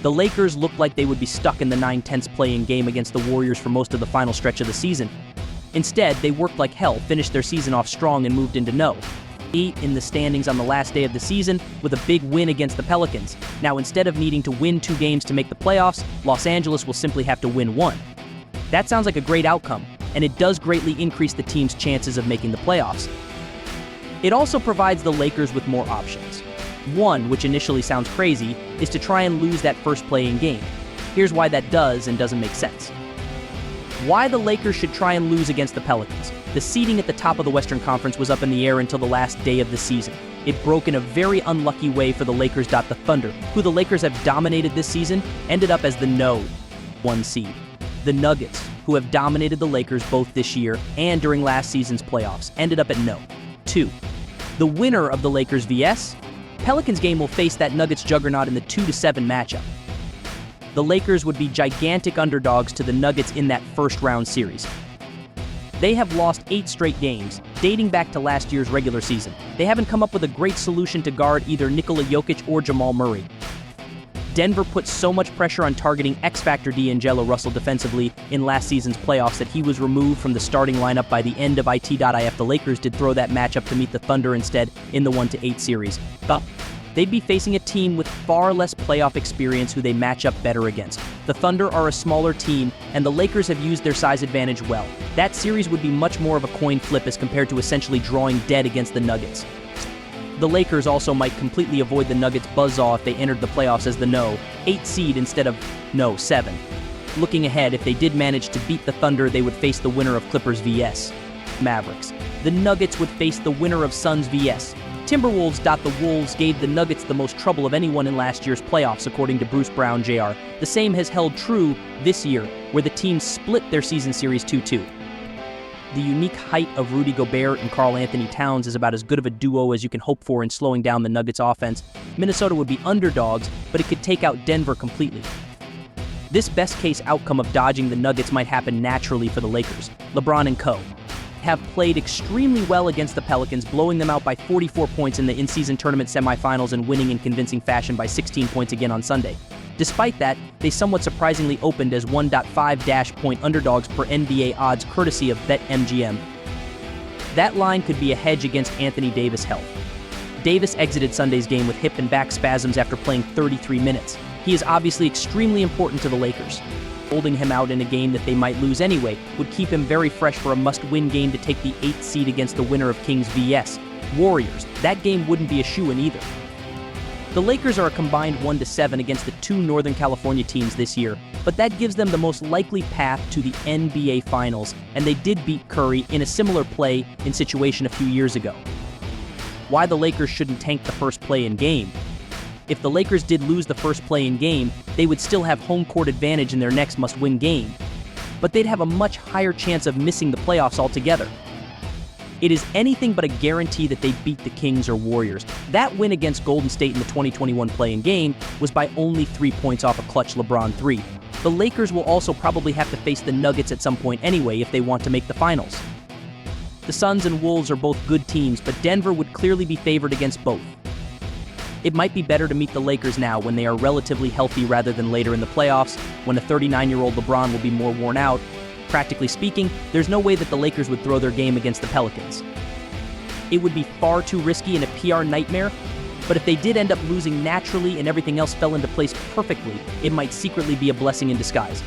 The Lakers looked like they would be stuck in the 9/10 play-in game against the Warriors for most of the final stretch of the season. Instead, they worked like hell, finished their season off strong, and moved into no. 8 in the standings on the last day of the season with a big win against the Pelicans. Now, instead of needing to win 2 games to make the playoffs, Los Angeles will simply have to win 1. That sounds like a great outcome, and it does greatly increase the team's chances of making the playoffs. It also provides the Lakers with more options. One, which initially sounds crazy, is to try and lose that first play-in game. Here's why that does and doesn't make sense. Why the Lakers should try and lose against the Pelicans. The seeding at the top of the Western Conference was up in the air until the last day of the season. It broke in a very unlucky way for the Lakers. The Thunder, who the Lakers have dominated this season, ended up as the no 1 seed. The Nuggets, who have dominated the Lakers both this year and during last season's playoffs, ended up at no 2. The winner of the Lakers vs. Pelicans game will face that Nuggets juggernaut in the 2-7 matchup. The Lakers would be gigantic underdogs to the Nuggets in that first-round series. They have lost 8 straight games, dating back to last year's regular season. They haven't come up with a great solution to guard either Nikola Jokic or Jamal Murray. Denver put so much pressure on targeting X-Factor D'Angelo Russell defensively in last season's playoffs that he was removed from the starting lineup by the end of it.if. The Lakers did throw that matchup to meet the Thunder instead in the 1-8 series. But they'd be facing a team with far less playoff experience who they match up better against. The Thunder are a smaller team, and the Lakers have used their size advantage well. That series would be much more of a coin flip as compared to essentially drawing dead against the Nuggets. The Lakers also might completely avoid the Nuggets' buzzsaw if they entered the playoffs as the no 8 seed instead of no 7. Looking ahead, if they did manage to beat the Thunder, they would face the winner of Clippers vs. Mavericks. The Nuggets would face the winner of Suns vs. Timberwolves. The Wolves gave the Nuggets the most trouble of anyone in last year's playoffs, according to Bruce Brown, Jr. The same has held true this year, where the teams split their season series 2-2. The unique height of Rudy Gobert and Karl Anthony Towns is about as good of a duo as you can hope for in slowing down the Nuggets' offense. Minnesota would be underdogs, but it could take out Denver completely. This best-case outcome of dodging the Nuggets might happen naturally for the Lakers. LeBron and co. have played extremely well against the Pelicans, blowing them out by 44 points in the in-season tournament semifinals and winning in convincing fashion by 16 points again on Sunday. Despite that, they somewhat surprisingly opened as 1.5-point underdogs per NBA odds courtesy of BetMGM. That line could be a hedge against Anthony Davis' health. Davis exited Sunday's game with hip and back spasms after playing 33 minutes. He is obviously extremely important to the Lakers. Holding him out in a game that they might lose anyway would keep him very fresh for a must-win game to take the 8th seed against the winner of Kings vs. Warriors. That game wouldn't be a shoo-in either. The Lakers are a combined 1-7 against the 2 Northern California teams this year, but that gives them the most likely path to the NBA Finals, and they did beat Curry in a similar play-in situation a few years ago. Why the Lakers shouldn't tank the first play-in game? If the Lakers did lose the first play-in game, they would still have home court advantage in their next must-win game, but they'd have a much higher chance of missing the playoffs altogether. It is anything but a guarantee that they beat the Kings or Warriors. That win against Golden State in the 2021 play-in game was by only 3 points off a clutch LeBron 3. The Lakers will also probably have to face the Nuggets at some point anyway if they want to make the finals. The Suns and Wolves are both good teams, but Denver would clearly be favored against both. It might be better to meet the Lakers now when they are relatively healthy rather than later in the playoffs, when a 39-year-old LeBron will be more worn out. Practically speaking, there's no way that the Lakers would throw their game against the Pelicans. It would be far too risky and a PR nightmare, but if they did end up losing naturally and everything else fell into place perfectly, it might secretly be a blessing in disguise.